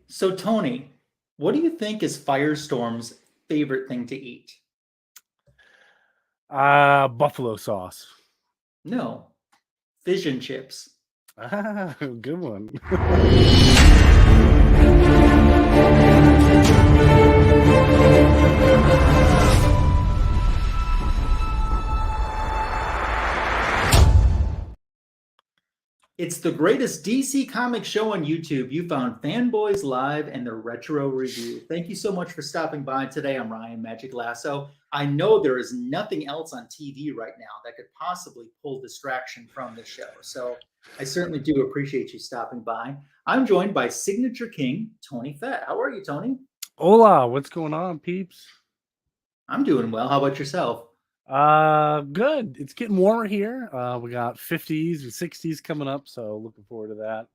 So, Tony, what do you think is Firestorm's favorite thing to eat? Buffalo sauce. No, fish and chips. Ah, good one. It's the greatest DC comic show on YouTube. You found Fanboys Live and the Retro Review. Thank you so much for stopping by today. I'm Ryan Magic Lasso. I know there is nothing else on TV right now that could possibly pull distraction from the show. So I certainly do appreciate you stopping by. I'm joined by Signature King, Tony Fett. How are you, Tony? Hola, what's going on, peeps? I'm doing well. How about yourself? Good. It's getting warmer here. We got 50s and 60s coming up, so looking forward to that.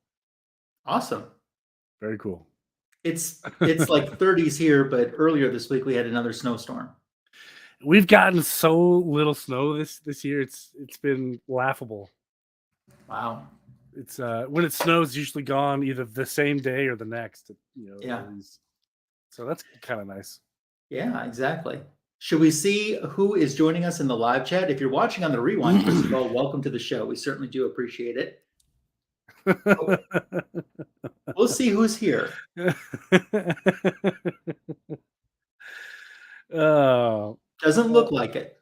Awesome. Very cool. It's like 30s here, but earlier this week we had another snowstorm. We've gotten so little snow this year. It's been laughable. Wow. It's when it snows, it's usually gone either the same day or the next. Yeah. So that's kind of nice. Yeah, exactly. Should we see who is joining us in the live chat? If you're watching on the rewind, first of all, welcome to the show. We certainly do appreciate it. We'll see who's here. Doesn't look like it.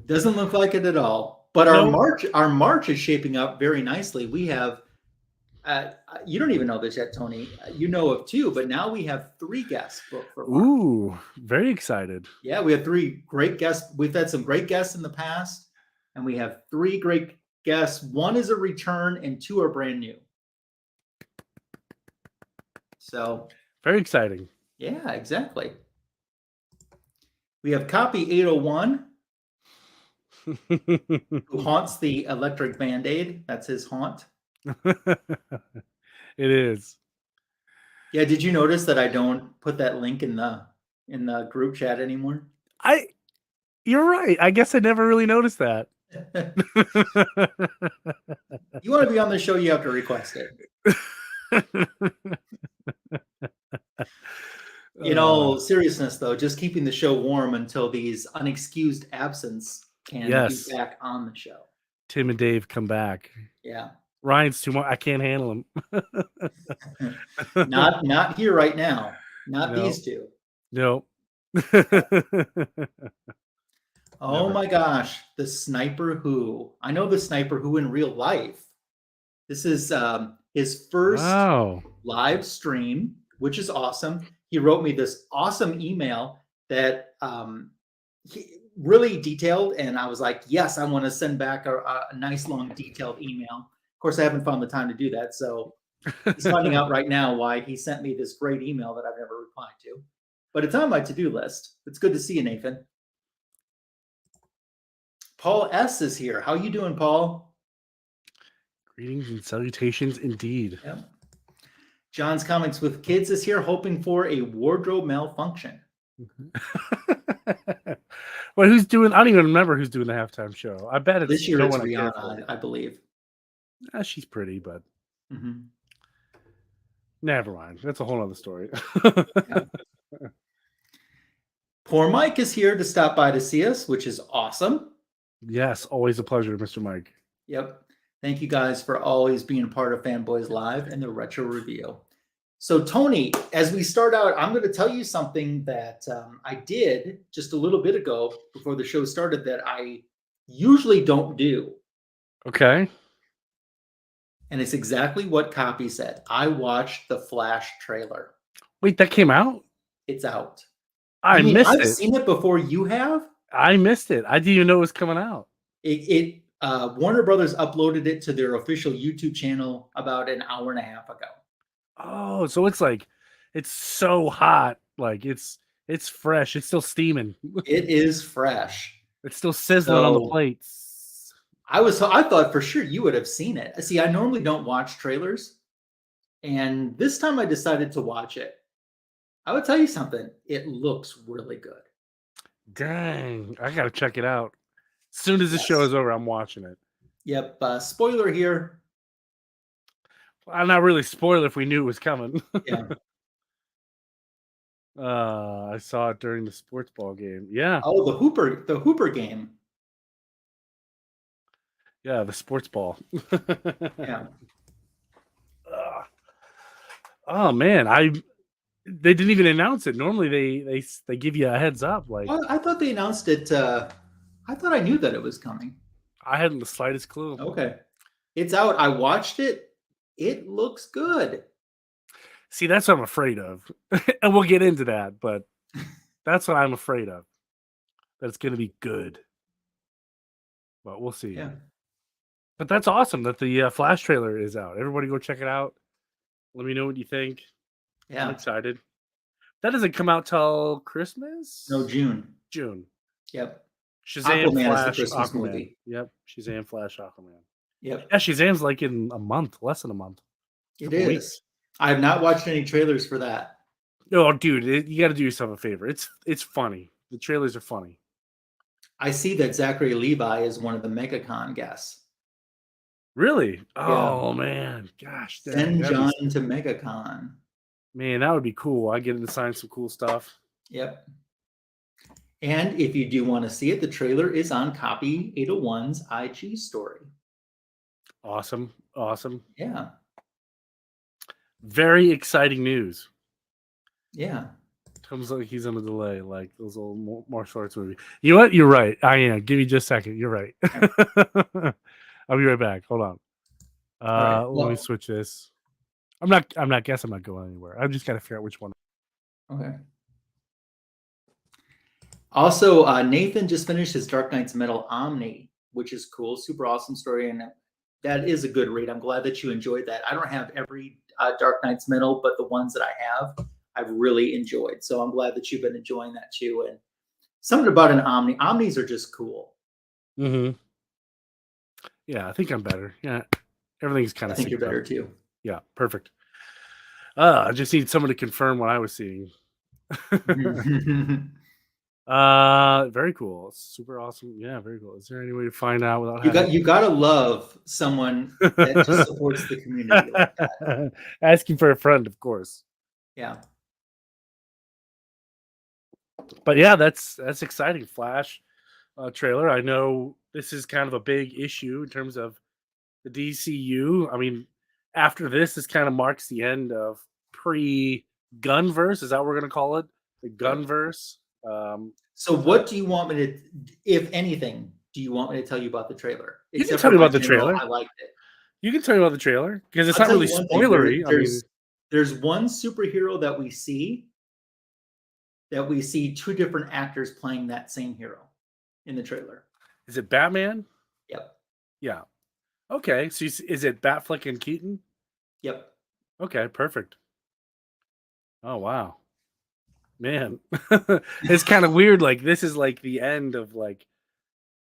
Doesn't look like it at all. But our March is shaping up very nicely. We have you don't even know this yet, Tony. You know of two, but now we have 3 guests booked for March. Ooh, very excited. Yeah, we have 3 great guests. We've had some great guests in the past, and we have 3 great guests. 1 is a return, and 2 are brand new. So very exciting. Yeah, exactly. We have Copy 801, who haunts the electric Band-Aid. That's his haunt. It is. Yeah, did you notice that I don't put that link in the group chat anymore? You're right. I guess I never really noticed that. You want to be on the show, you have to request it. In all seriousness, though, just keeping the show warm until these unexcused absence can be back on the show. Tim and Dave come back. Yeah. Ryan's too much. I can't handle him. Not here right now. Not these two. No. Oh my gosh, the Sniper Who. I know the Sniper Who in real life. This is his first live stream, which is awesome. He wrote me this awesome email that he really detailed, and I was like, yes, I want to send back a nice long detailed email. Of course, I haven't found the time to do that, so he's finding out right now why he sent me this great email that I've never replied to. But it's on my to-do list. It's good to see you, Nathan. Paul S. is here. How you doing, Paul? Greetings and salutations indeed. Yep. John's Comics with Kids is here, hoping for a wardrobe malfunction. Well, who's doing? I don't even remember who's doing the halftime show. I bet it's this year. It's Rihanna, I believe. She's pretty, but never mind. That's a whole other story. Poor Mike is here to stop by to see us, which is awesome. Yes, always a pleasure, Mr. Mike. Yep. Thank you guys for always being a part of Fanboys Live and the Retro Review. So, Tony, as we start out, I'm going to tell you something that I did just a little bit ago before the show started that I usually don't do. Okay. And it's exactly what Copy said. I watched the Flash trailer. Wait, that came out? It's out. I've seen it before you have? I missed it. I didn't even know it was coming out. Warner Brothers uploaded it to their official YouTube channel about an hour and a half ago. Oh, so it's so hot. Like it's fresh. It's still steaming. It is fresh. It's still sizzling on the plates. I thought for sure you would have seen it. See, I normally don't watch trailers, and this time I decided to watch it. I would tell you something. It looks really good. Dang, I gotta check it out. As soon as the show is over, I'm watching it. Yep. Spoiler here. I'm not really spoil if we knew it was coming. Yeah. I saw it during the sports ball game. Yeah. Oh, the Hooper game. Yeah, the sports ball. Yeah. Oh man, they didn't even announce it. Normally they give you a heads up. Like I thought they announced it. I thought I knew that it was coming. I hadn't the slightest clue. Okay. It's out. I watched it. It looks good. See, that's what I'm afraid of. And we'll get into that, but that's what I'm afraid of. That it's going to be good. But we'll see. Yeah. But that's awesome that the Flash trailer is out. Everybody go check it out. Let me know what you think. Yeah. I'm excited. That doesn't come out till Christmas? No, June. June. Yep. Shazam, Aquaman Flash, is the Christmas Aquaman. movie. Yep. Shazam, Flash, Aquaman. Yep. Yeah, Shazam's like in a month, less than a month. It is. Weeks. I have not watched any trailers for that. Oh, dude, you got to do yourself a favor. It's funny. The trailers are funny. I see that Zachary Levi is one of the MegaCon guests. Really? Oh, man. Gosh. Send John to MegaCon. Man, that would be cool. I get him to sign some cool stuff. Yep. And if you do want to see it, the trailer is on Copy 801's IG story. Awesome. Yeah. Very exciting news. Yeah. Comes like he's on a delay, like those old martial arts movies. You know what? You're right. I am. Give me just a second. You're right. I'll be right back. Hold on. Right. Let me switch this. I'm not going anywhere. I've just got to figure out which one. Okay. Also, Nathan just finished his Dark Knight's Metal Omni, which is cool. Super awesome story. And that is a good read. I'm glad that you enjoyed that. I don't have every Dark Knight's Metal, but the ones that I have, I've really enjoyed. So I'm glad that you've been enjoying that too. And something about an Omni. Omnis are just cool. Mm-hmm. Yeah, I think I'm better. Yeah. Everything's kind of. I think you're better too. Yeah, perfect. I just need someone to confirm what I was seeing. Very cool. Super awesome. Yeah, very cool. Is there any way to find out without you gotta love someone that just supports the community like that. Asking for a friend, of course. Yeah. But yeah, that's exciting. Flash trailer. I know this is kind of a big issue in terms of the DCU. I mean, after this kind of marks the end of pre-Gunverse. Is that what we're going to call it? The Gunverse. So what do you want me to, if anything, do you want me to tell you about the trailer? You can tell me about the trailer. I liked it. You can tell me about the trailer because it's not really spoilery. There's one superhero that we see two different actors playing that same hero in the trailer. Is it Batman? Yep. Yeah. Okay. So is it Batfleck and Keaton? Yep. Okay. Perfect. Oh, wow. Man, it's kind of weird. Like, this is like the end of, like,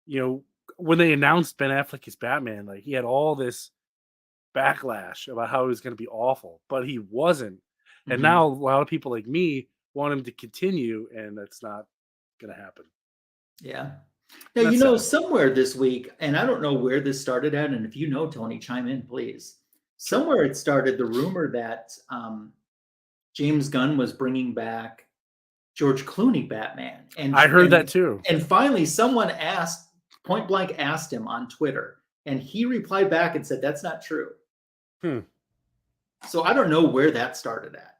you know, when they announced Ben Affleck as Batman, like, he had all this backlash about how he was going to be awful, but he wasn't. Mm-hmm. And now a lot of people like me want him to continue, and that's not going to happen. Yeah. Now, somewhere this week, and I don't know where this started at, and if you know, Tony, chime in, please. Somewhere it started the rumor that James Gunn was bringing back George Clooney Batman. And I heard that too. And finally, someone point blank asked him on Twitter, and he replied back and said, that's not true. So I don't know where that started at.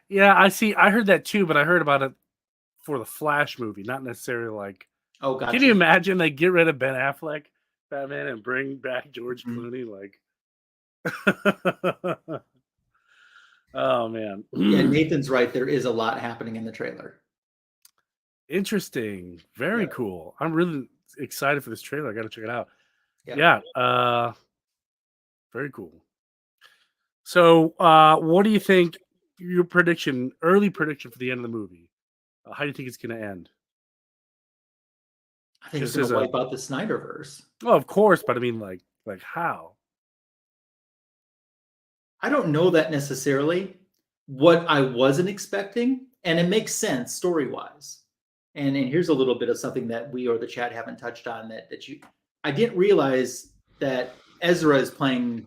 Yeah, I heard that too, but I heard about it for the Flash movie, not necessarily like, oh, gotcha. Can you imagine they get rid of Ben Affleck, Batman, and bring back George Clooney? Like, oh, man. Yeah, Nathan's right. There is a lot happening in the trailer. Interesting. Very cool. I'm really excited for this trailer. I got to check it out. Yeah. Very cool. So, what do you think? Your early prediction for the end of the movie? How do you think it's going to end? I think it's going to wipe out the Snyderverse. Well, of course, but I mean, like how? I don't know that necessarily. What I wasn't expecting, and it makes sense story-wise. And here's a little bit of something that we or the chat haven't touched on I didn't realize that Ezra is playing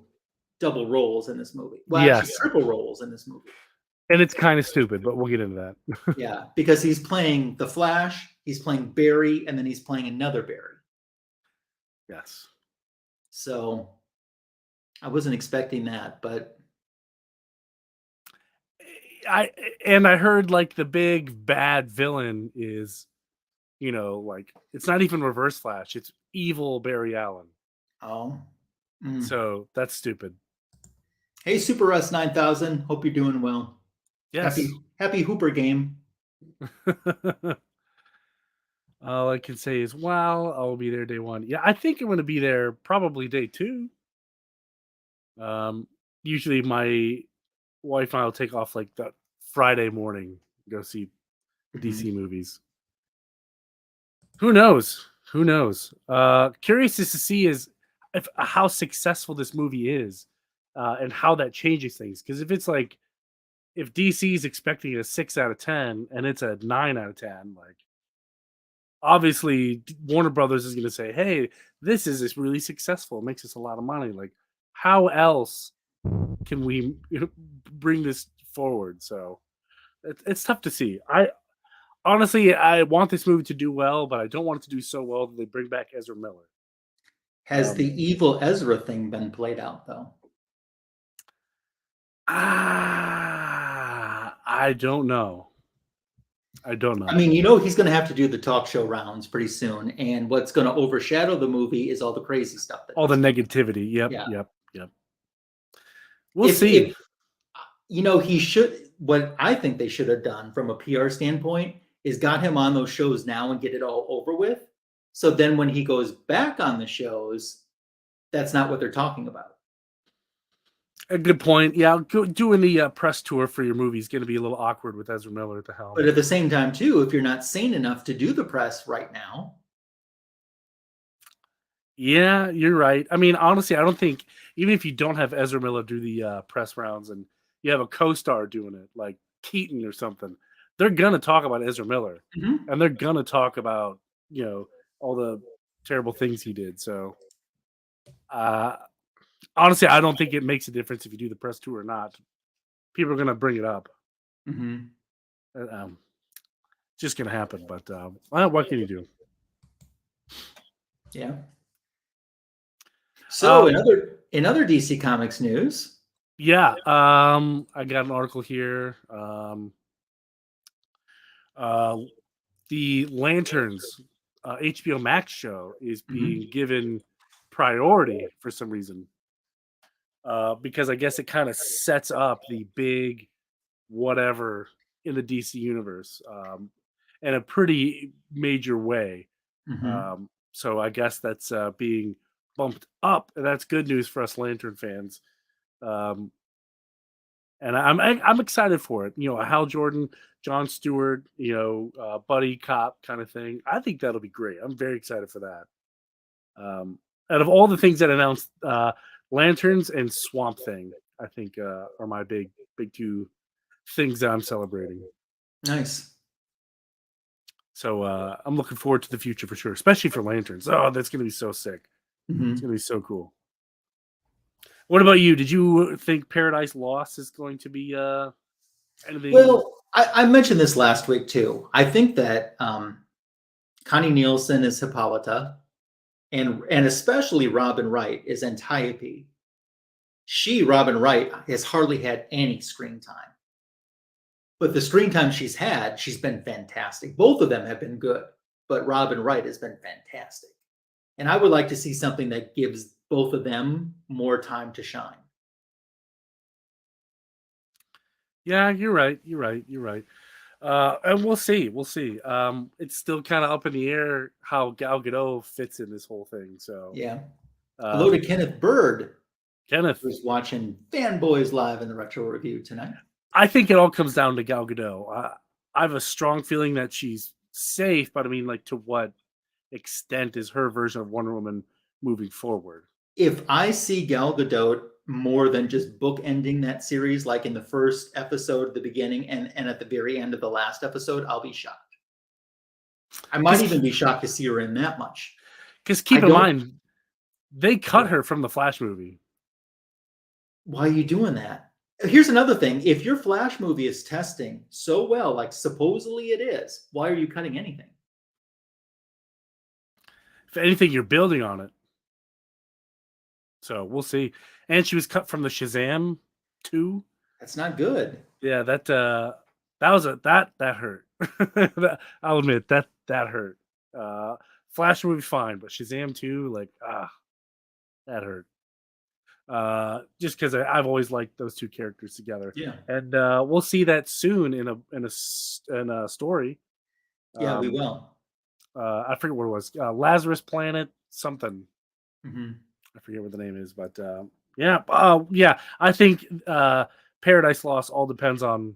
double roles in this movie. Well, actually, Yes. triple roles in this movie. And it's kind of stupid, but we'll get into that. Yeah, because he's playing the Flash, he's playing Barry, and then he's playing another Barry. Yes. So I wasn't expecting that, but I heard like the big bad villain is, like it's not even Reverse Flash, it's evil Barry Allen. oh. So that's stupid. Hey, Super Russ 9000, hope you're doing well. Yes. Happy Hooper game. All I can say is, wow, I'll be there day 1. Yeah, I think I'm going to be there probably day 2. Usually my wife and I will take off like that Friday morning, go see the DC movies. Who knows? Who knows? Curious to see if how successful this movie is, and how that changes things. Because if it's like, if DC is expecting a 6 out of 10 and it's a 9 out of 10, like obviously Warner Brothers is going to say, "Hey, this is really successful. It makes us a lot of money. Like, how else can we bring this forward?" So it's tough to see. Honestly, I want this movie to do well, but I don't want it to do so well that they bring back Ezra Miller. Has the evil Ezra thing been played out, though? I don't know. I mean, he's going to have to do the talk show rounds pretty soon, and what's going to overshadow the movie is all the crazy stuff. All the negativity. Yep. We'll see. He should. What I think they should have done from a PR standpoint is got him on those shows now and get it all over with. So then when he goes back on the shows, that's not what they're talking about. A good point. Yeah, doing the press tour for your movie is going to be a little awkward with Ezra Miller at the helm. But at the same time, too, if you're not sane enough to do the press right now. Yeah, you're right. I mean, honestly, I don't think, even if you don't have Ezra Miller do the press rounds and you have a co-star doing it, like Keaton or something, they're going to talk about Ezra Miller. And they're going to talk about, all the terrible things he did. So, honestly, I don't think it makes a difference if you do the press tour or not. People are going to bring it up. Just going to happen. But what can you do? Yeah. So in other DC Comics news. Yeah. I got an article here. The Lanterns HBO Max show is being given priority for some reason. Because I guess it kind of sets up the big whatever in the DC universe in a pretty major way. So I guess that's being bumped up, and that's good news for us Lantern fans. And I'm excited for it. Hal Jordan, Jon Stewart, buddy cop kind of thing. I think that'll be great. I'm very excited for that. Out of all the things that announced, Lanterns and Swamp Thing, I think are my big 2 things that I'm celebrating. Nice. So I'm looking forward to the future for sure, especially for Lanterns. Oh, that's going to be so sick. It's going to be so cool. What about you? Did you think Paradise Lost is going to be anything? Well, I mentioned this last week too. I think that Connie Nielsen is Hippolyta, and especially Robin Wright is Antiope. Robin Wright, has hardly had any screen time. But the screen time she's had, she's been fantastic. Both of them have been good, but Robin Wright has been fantastic. And I would like to see something that gives both of them more time to shine. Yeah, you're right. And we'll see. It's still kind of up in the air how Gal Gadot fits in this whole thing. So yeah. Hello to Kenneth Bird. Kenneth who's watching Fanboys Live in the Retro Review tonight. I think it all comes down to Gal Gadot. I have a strong feeling that she's safe, but I mean, like, to what extent is her version of Wonder Woman moving forward? If I see Gal Gadot more than just bookending that series, like in the first episode, the beginning, and at the very end of the last episode, I'll be shocked. I might even be shocked to see her in that much. Because keep in mind, they cut her from the Flash movie. Why are you doing that? Here's another thing. If your Flash movie is testing so well, like supposedly it is, why are you cutting anything? If anything, you're building on it. So we'll see. And she was cut from the Shazam 2. That's not good. Yeah, that hurt. I'll admit that hurt. Flash movie fine, but Shazam 2, like, that hurt. Just because I've always liked those two characters together. Yeah. And we'll see that soon in a story. Yeah, we will. I forget what it was. Lazarus Planet something. Mm-hmm. I forget what the name is, but yeah. I think Paradise Lost all depends on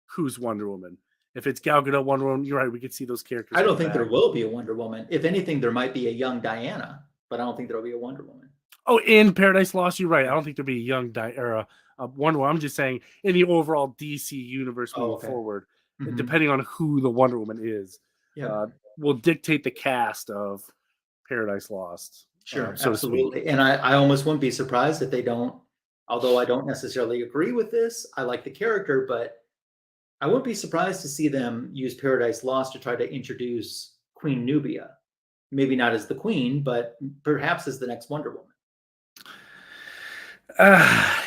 who's Wonder Woman. If it's Gal Gadot Wonder Woman, you're right. We could see those characters. I don't think there will be a Wonder Woman. If anything, there might be a young Diana, but I don't think there'll be a Wonder Woman. Oh, in Paradise Lost, you're right. I don't think there'll be a young or a Wonder Woman. I'm just saying in the overall DC universe moving forward, depending on who the Wonder Woman is, will dictate the cast of Paradise Lost. Sure, absolutely. And I almost wouldn't be surprised if they don't, although I don't necessarily agree with this. I like the character, but I wouldn't be surprised to see them use Paradise Lost to try to introduce Queen Nubia. Maybe not as the queen, but perhaps as the next Wonder Woman.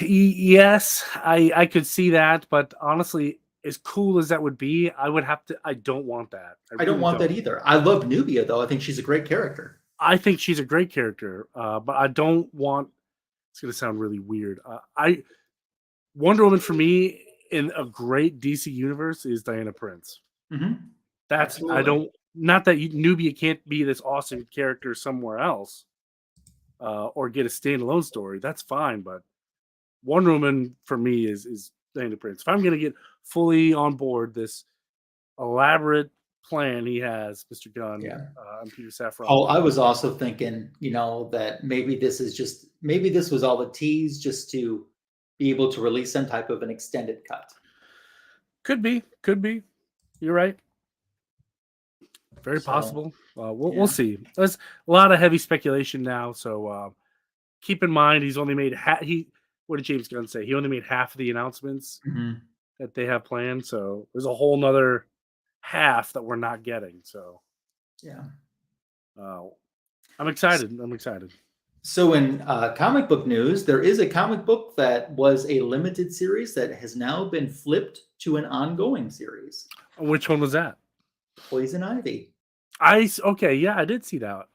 Yes, I could see that, but honestly, as cool as that would be, I don't want that. I don't want that either. I love Nubia, though. I think she's a great character. I think she's a great character, but I don't want. It's going to sound really weird. Wonder Woman for me in a great DC universe is Diana Prince. Mm-hmm. That's absolutely. I don't. Not that Nubia can't be this awesome character somewhere else, or get a standalone story. That's fine, but Wonder Woman for me is Diana Prince. If I'm going to get fully on board this elaborate plan he has, Mr. Gunn, and Peter Safran. Oh, I was also thinking, that maybe this was all a tease just to be able to release some type of an extended cut. Could be. You're right. Very possible. We'll see. There's a lot of heavy speculation now, so keep in mind he's only made what did James Gunn say? He only made half of the announcements that they have planned, so there's a whole nother half that we're not getting. So I'm excited. So in comic book news, there is a comic book that was a limited series that has now been flipped to an ongoing series. Which one was that? Poison Ivy. I did see that.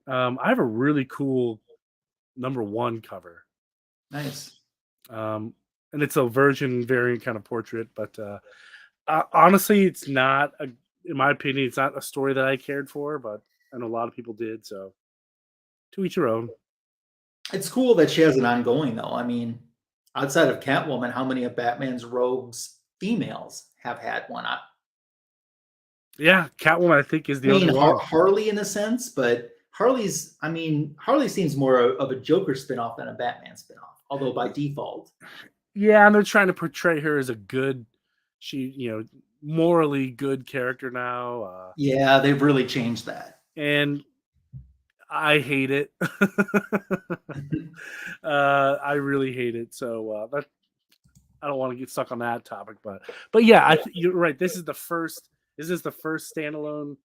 I have a really cool #1 cover. Nice. And it's a Virgin variant kind of portrait, but honestly, it's not in my opinion, it's not a story that I cared for, but I know a lot of people did. So to each your own. It's cool that she has an ongoing, though. I mean, outside of Catwoman, how many of Batman's rogues females have had one? Yeah, Catwoman, I think, is the only one. Harley in a sense, but Harley seems more of a Joker spinoff than a Batman spinoff, although by default. Yeah, and they're trying to portray her as a good, morally good character now. Yeah, they've really changed that. And I hate it. I really hate it. So I don't want to get stuck on that topic, but yeah, you're right. This is the first standalone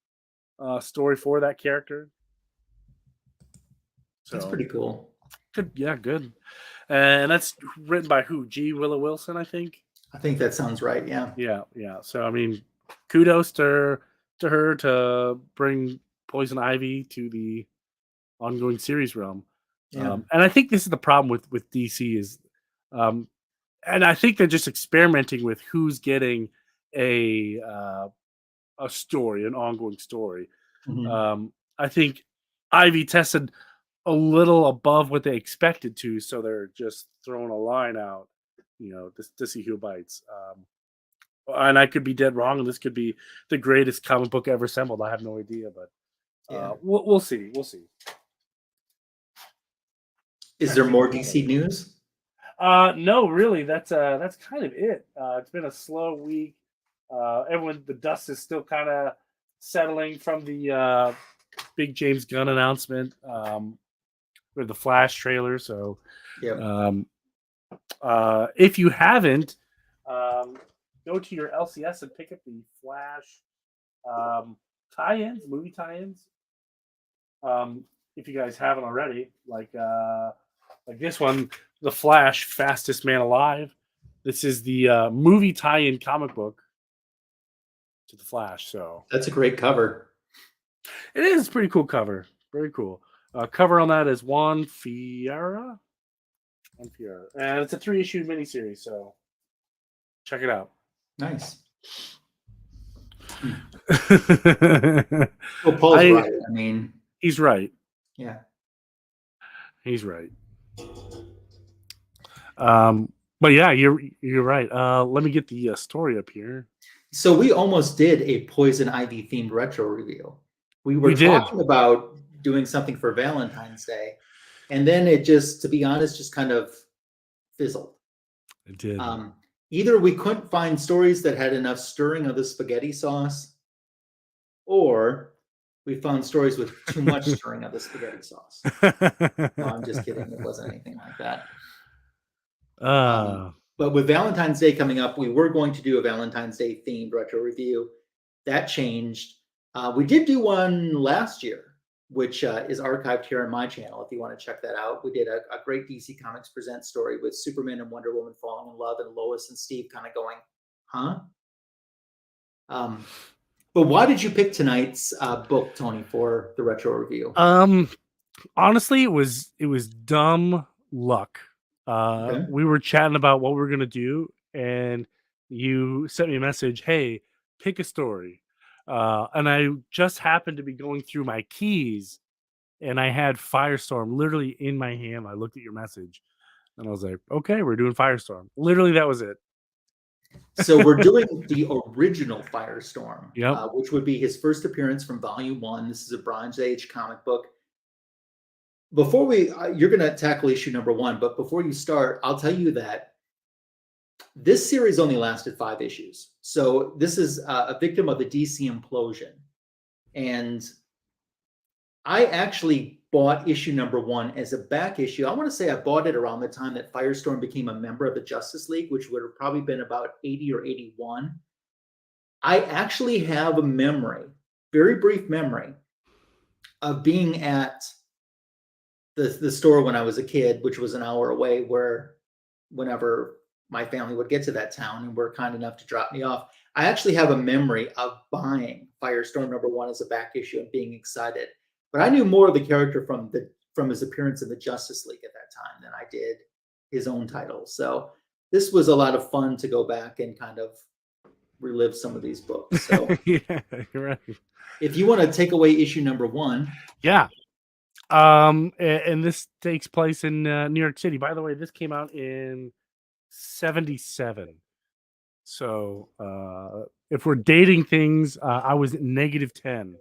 story for that character. So, that's pretty cool. Good. And that's written by who? G. Willow Wilson, I think. I think that sounds right. Yeah. So I mean, kudos to her to bring Poison Ivy to the ongoing series realm. Yeah. And I think this is the problem with DC is, and I think they're just experimenting with who's getting a story, an ongoing story. Mm-hmm. I think Ivy tested a little above what they expected to, so they're just throwing a line out, to see who bites. And I could be dead wrong, and this could be the greatest comic book ever assembled. I have no idea, but we'll see. Is there more DC news? No, really. That's kind of it. It's been a slow week. The dust is still kind of settling from the big James Gunn announcement. with the Flash trailer. So, Yep. if you haven't, go to your LCS and pick up the Flash tie-ins, movie tie-ins. If you guys haven't already, like this one, The Flash, Fastest Man Alive. This is the movie tie-in comic book to The Flash. So That's a great cover. it is a pretty cool cover. Very cool. Cover on that is Juan Fiera. And it's a 3-issue miniseries, so check it out. Nice. Well, Paul's right. I mean, he's right. Yeah. He's right. But yeah, you're right. Let me get the story up here. So we almost did a Poison Ivy themed retro review. We were talking about doing something for Valentine's Day, and then it just, to be honest, just kind of fizzled. It did. Either we couldn't find stories that had enough stirring of the spaghetti sauce, or we found stories with too much stirring of the spaghetti sauce. No, I'm just kidding. It wasn't anything like that. But with Valentine's Day coming up, we were going to do a Valentine's Day themed retro review. That changed. We did do one last year, which is archived here on my channel if you want to check that out. We did a great DC Comics Presents story with Superman and Wonder Woman falling in love, and Lois and Steve kind of going, huh? But why did you pick tonight's book, Tony, for the retro review? Honestly, it was dumb luck. Okay. We were chatting about what we were gonna do, and you sent me a message, hey, pick a story. And I just happened to be going through my keys, and I had Firestorm literally in my hand. I looked at your message, and I was like, okay, we're doing Firestorm. Literally, that was it. So we're doing the original Firestorm, Yep. Which would be his first appearance from Volume 1. This is a Bronze Age comic book. Before we, you're going to tackle issue number 1, but before you start, I'll tell you that this series only lasted 5 issues. So this is a victim of the DC implosion. And I actually bought issue number 1 as a back issue. I want to say I bought it around the time that Firestorm became a member of the Justice League, which would have probably been about 80 or 81. I actually have a memory, very brief memory, of being at the store when I was a kid, which was an hour away, where whenever my family would get to that town and were kind enough to drop me off, I actually have a memory of buying Firestorm number 1 as a back issue and being excited. But I knew more of the character from his appearance in the Justice League at that time than I did his own title. So this was a lot of fun to go back and kind of relive some of these books. So yeah, you're right. If you want to take away issue number 1. Yeah. And this takes place in New York City. By the way, this came out in 77. So if we're dating things, I was -10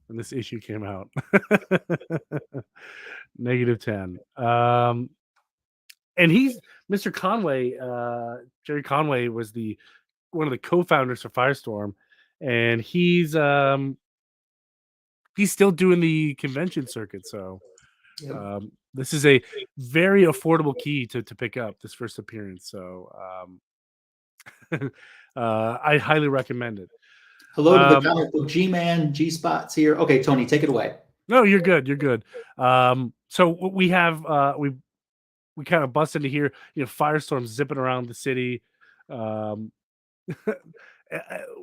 when this issue came out. -10. And he's Mr. Conway. Gerry Conway was one of the co-founders for Firestorm, and he's still doing the convention circuit. So this is a very affordable key to pick up this first appearance. So I highly recommend it. Hello to the comic book G-Man, G-Spots here. Okay, Tony, take it away. No, you're good. You're good. So we have we kind of bust into here. Firestorm zipping around the city.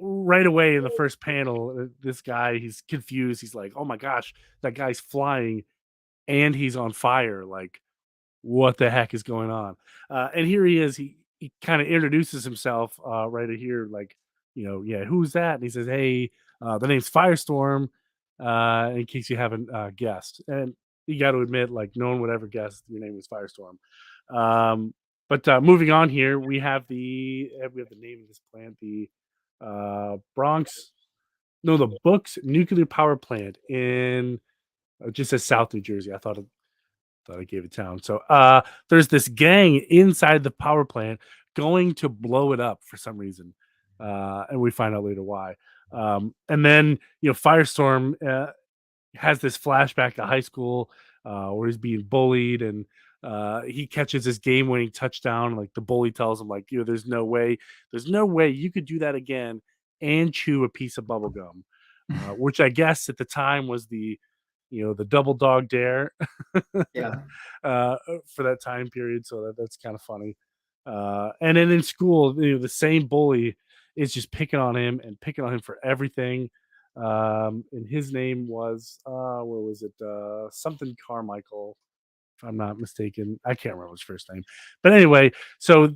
Right away in the first panel, this guy, he's confused. He's like, "Oh my gosh, that guy's flying, and he's on fire! Like, what the heck is going on?" And here he is. He kind of introduces himself right here, like, yeah, who's that? And he says, "Hey, the name's Firestorm." In case you haven't guessed, and you got to admit, like, no one would ever guess your name was Firestorm. But moving on here, we have the name of this plant, the Books Nuclear Power Plant in it just says South New Jersey. I thought I gave it town. So there's this gang inside the power plant going to blow it up for some reason, and we find out later why. And then Firestorm has this flashback to high school where he's being bullied, and he catches this game-winning touchdown. Like the bully tells him, like, there's no way you could do that again and chew a piece of bubble gum, which I guess at the time was the double dog dare. Yeah. For that time period. So that's kind of funny. And then in school, the same bully is just picking on him for everything. And his name was what was it? Something Carmichael, if I'm not mistaken. I can't remember his first name. But anyway, so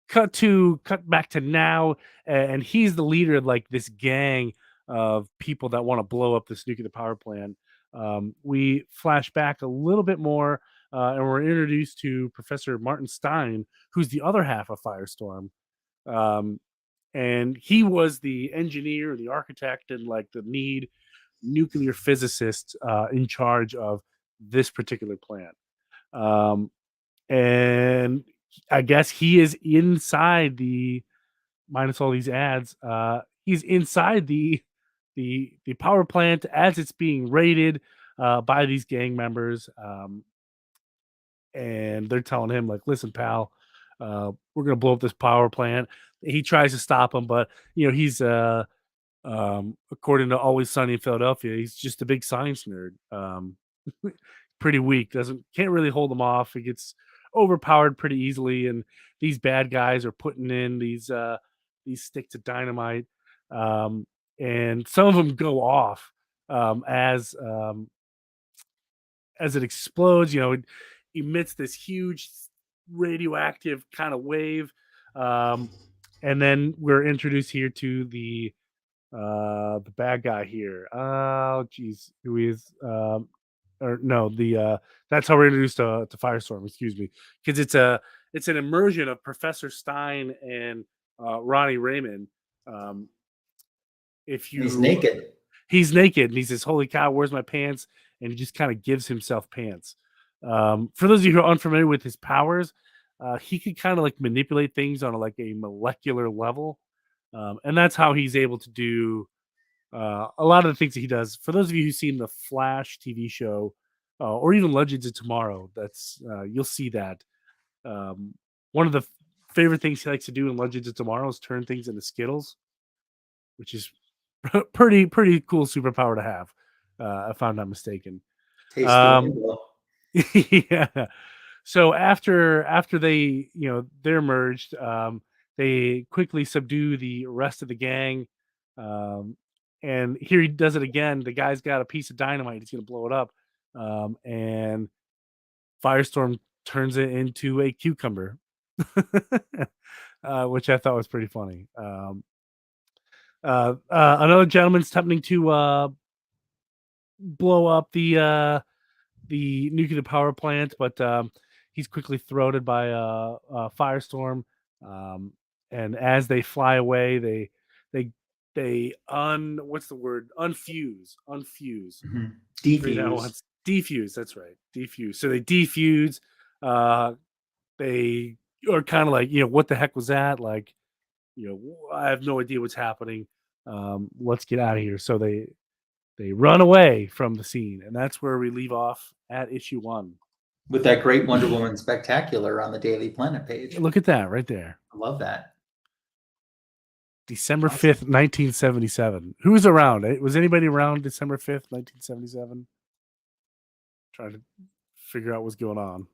cut back to now, and he's the leader of like this gang of people that want to blow up this nuclear power plant. We flash back a little bit more, and we're introduced to Professor Martin Stein, who's the other half of Firestorm. And he was the engineer, the architect, and like the lead nuclear physicist in charge of this particular plant. And I guess he is inside the, minus all these ads, he's inside the power plant as it's being raided by these gang members. And they're telling him, like, listen, pal, we're gonna blow up this power plant. He tries to stop him, but he's according to Always Sunny in Philadelphia, he's just a big science nerd. Pretty weak, can't really hold him off. He gets overpowered pretty easily, and these bad guys are putting in these sticks of dynamite, and some of them go off as it explodes. It emits this huge radioactive kind of wave, and then we're introduced here to the bad guy here. Oh, geez, who is or no, that's how we're introduced to Firestorm. Excuse me, because it's an immersion of Professor Stein and Ronnie Raymond. Um, if And he's you naked. He's naked, and he says, "Holy cow, where's my pants?" And he just kind of gives himself pants. For those of you who are unfamiliar with his powers, he could kind of like manipulate things on like a molecular level, and that's how he's able to do a lot of the things that he does. For those of you who've seen the Flash TV show, or even Legends of Tomorrow, that's you'll see that. One of the favorite things he likes to do in Legends of Tomorrow is turn things into Skittles, which is pretty cool superpower to have, if I'm not mistaken. Taste the Um, rainbow. yeah. So after they they're merged, they quickly subdue the rest of the gang. Um, and here he does it again. The guy's got a piece of dynamite. He's gonna blow it up, and Firestorm turns it into a cucumber, which I thought was pretty funny. Another gentleman's attempting to blow up the nuclear power plant, but he's quickly thwarted by Firestorm. And as they fly away, they what's the word? Unfuse. Mm-hmm. Defuse. Defuse. That's right. Defuse. So they defuse. They are kind of like, what the heck was that? Like, I have no idea what's happening. Let's get out of here. So they run away from the scene, and that's where we leave off at issue 1. With that great Wonder Woman spectacular on the Daily Planet page. Look at that right there. I love that. December 5th, 1977. Who was around? Was anybody around December 5th, 1977? Trying to figure out what's going on.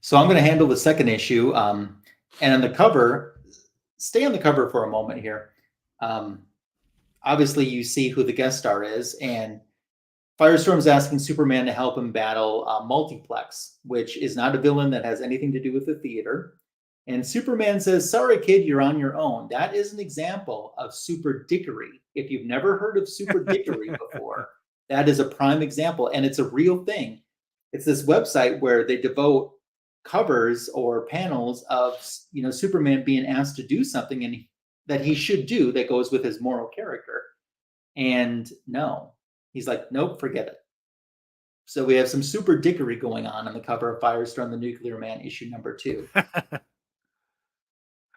So I'm going to handle the second issue. And on the cover, stay on the cover for a moment here. Obviously, you see who the guest star is, and Firestorm's asking Superman to help him battle Multiplex, which is not a villain that has anything to do with the theater. And Superman says, "Sorry, kid, you're on your own." That is an example of super dickery. If you've never heard of super dickery before, that is a prime example, and it's a real thing. It's this website where they devote covers or panels of Superman being asked to do something and that he should do that goes with his moral character. And no, he's like, nope, forget it. So we have some super dickery going on the cover of Firestorm, the Nuclear Man, issue number 2.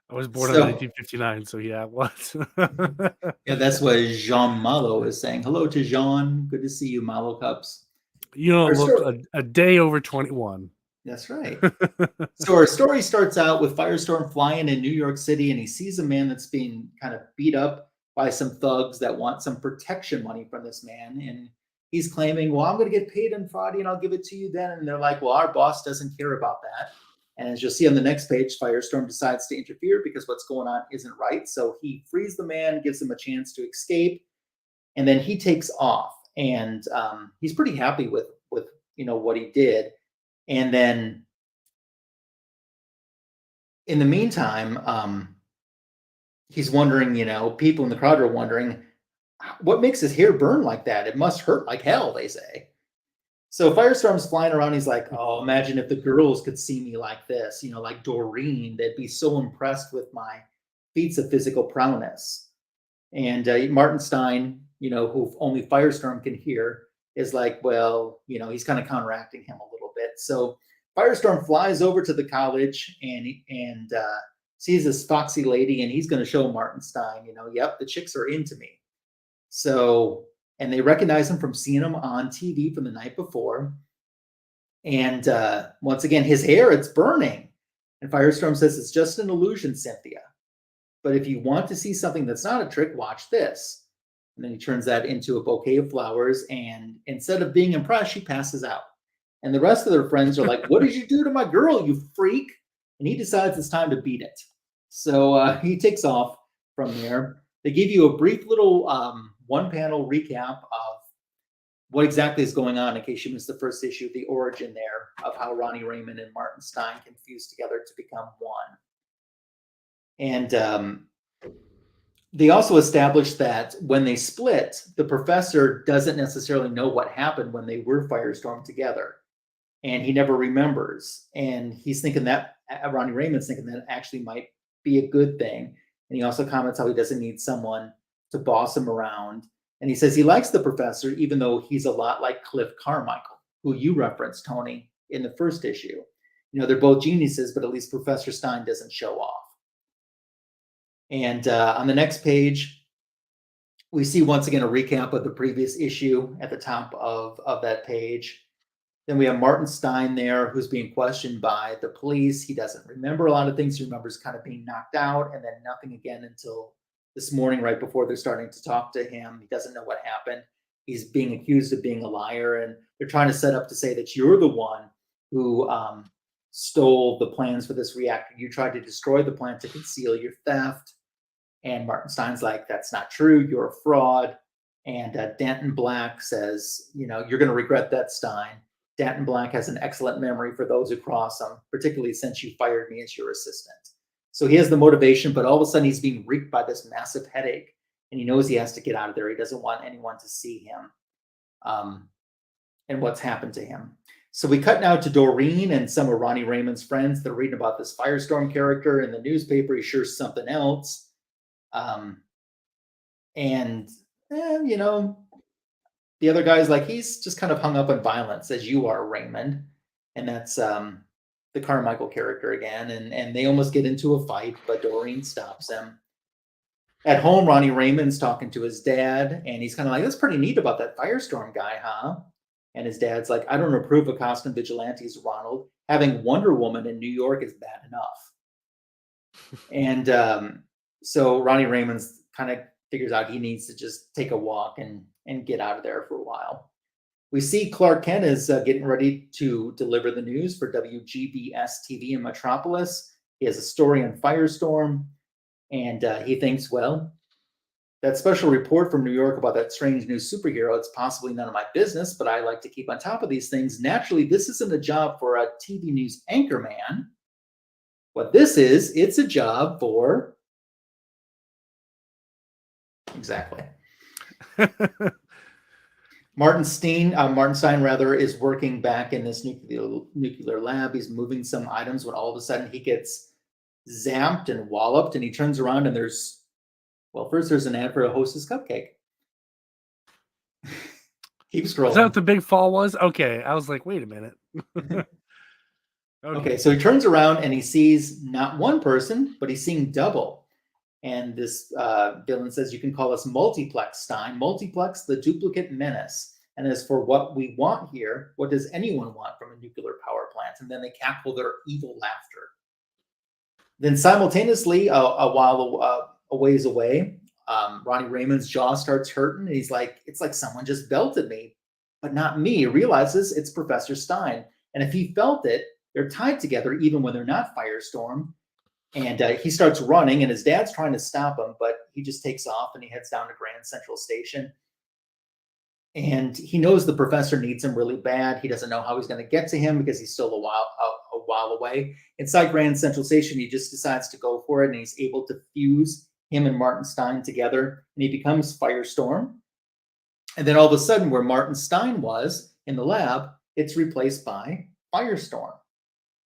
I was born in 1959, so yeah, it was. Yeah, that's what Jean Malo is saying. Hello to Jean. Good to see you, Malo Cups. You don't look a day over 21. That's right. So our story starts out with Firestorm flying in New York City, and he sees a man that's being kind of beat up by some thugs that want some protection money from this man. And he's claiming, well, I'm going to get paid on Friday and I'll give it to you then. And they're like, well, our boss doesn't care about that. And as you'll see on the next page, Firestorm decides to interfere because what's going on isn't right. So he frees the man, gives him a chance to escape, and then he takes off. And he's pretty happy with what he did. And then in the meantime, he's wondering, people in the crowd are wondering, what makes his hair burn like that? It must hurt like hell, they say. So Firestorm's flying around. He's like, oh, imagine if the girls could see me like this, like Doreen. They'd be so impressed with my feats of physical prowess. And Martin Stein, who only Firestorm can hear, is like, well, he's kind of counteracting him a little bit. So Firestorm flies over to the college and sees this foxy lady, and he's going to show Martin Stein, yep, the chicks are into me. So, and they recognize him from seeing him on TV from the night before. And once again, his hair, it's burning. And Firestorm says, it's just an illusion, Cynthia. But if you want to see something that's not a trick, watch this. And then he turns that into a bouquet of flowers. And instead of being impressed, she passes out. And the rest of their friends are like, what did you do to my girl, you freak? And he decides it's time to beat it. So he takes off from there. They give you a brief little one-panel recap of what exactly is going on in case you missed the first issue, the origin there of how Ronnie Raymond and Martin Stein can fuse together to become one. And they also established that when they split, the professor doesn't necessarily know what happened when they were Firestorm together. And he never remembers. And he's thinking that, Ronnie Raymond's thinking that actually might be a good thing. And he also comments how he doesn't need someone to boss him around. And he says he likes the professor, even though he's a lot like Cliff Carmichael, who you referenced, Tony, in the first issue. They're both geniuses, but at least Professor Stein doesn't show off. And on the next page, we see once again a recap of the previous issue at the top of that page. Then we have Martin Stein there, who's being questioned by the police. He doesn't remember a lot of things. He remembers kind of being knocked out and then nothing again until this morning, right before they're starting to talk to him. He doesn't know what happened. He's being accused of being a liar, and they're trying to set up to say that you're the one who stole the plans for this reactor. You tried to destroy the plant to conceal your theft. And Martin Stein's like, that's not true. You're a fraud. And Danton Black says, you're going to regret that, Stein. Danton Black has an excellent memory for those who cross him, particularly since you fired me as your assistant. So he has the motivation, but all of a sudden he's being wreaked by this massive headache, and he knows he has to get out of there. He doesn't want anyone to see him and what's happened to him. So we cut now to Doreen and some of Ronnie Raymond's friends. They're reading about this Firestorm character in the newspaper. He's sure something else. The other guy's like, he's just kind of hung up on violence, as you are, Raymond. And that's the Carmichael character again. And they almost get into a fight, but Doreen stops him. At home, Ronnie Raymond's talking to his dad, and he's kind of like, that's pretty neat about that Firestorm guy, huh? And his dad's like, I don't approve of costume vigilantes, Ronald. Having Wonder Woman in New York is bad enough. And so Ronnie Raymond's kind of figures out he needs to just take a walk and get out of there for a while. We see Clark Kent is getting ready to deliver the news for WGBS TV in Metropolis. He has a story on Firestorm, and he thinks, well, that special report from New York about that strange new superhero, it's possibly none of my business, but I like to keep on top of these things. Naturally, this isn't a job for a TV news anchorman. What this is, it's a job for... Exactly. Martin Stein, is working back in this nuclear lab. He's moving some items when all of a sudden he gets zapped and walloped, and he turns around and there's an ad for a Hostess cupcake. Keep scrolling. Is that what the big fall was? Okay. I was like, wait a minute. Okay, so he turns around and he sees not one person, but he's seeing double. And this villain says, you can call us Multiplex, Stein. Multiplex, the duplicate menace. And as for what we want here, what does anyone want from a nuclear power plant? And then they cackle their evil laughter. Then simultaneously, a ways away, Ronnie Raymond's jaw starts hurting. And he's like, it's like someone just belted me, but not me. He realizes it's Professor Stein. And if he felt it, they're tied together even when they're not Firestorm. And he starts running, and his dad's trying to stop him, but he just takes off and he heads down to Grand Central Station. And he knows the professor needs him really bad. He doesn't know how he's going to get to him because he's still a while away. Inside Grand Central Station, he just decides to go for it, and he's able to fuse him and Martin Stein together, and he becomes Firestorm. And then all of a sudden, where Martin Stein was in the lab, it's replaced by Firestorm.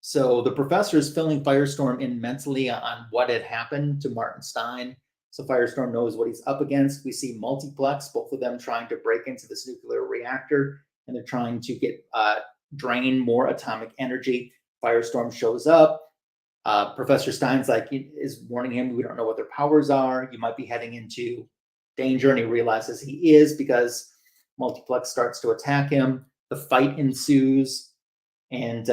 So the professor is filling Firestorm in mentally on what had happened to Martin Stein. So Firestorm knows what he's up against. We see Multiplex, both of them trying to break into this nuclear reactor, and they're trying to get drain more atomic energy. Firestorm shows up. Professor Stein's is warning him, we don't know what their powers are. You might be heading into danger, and he realizes he is because Multiplex starts to attack him. The fight ensues, and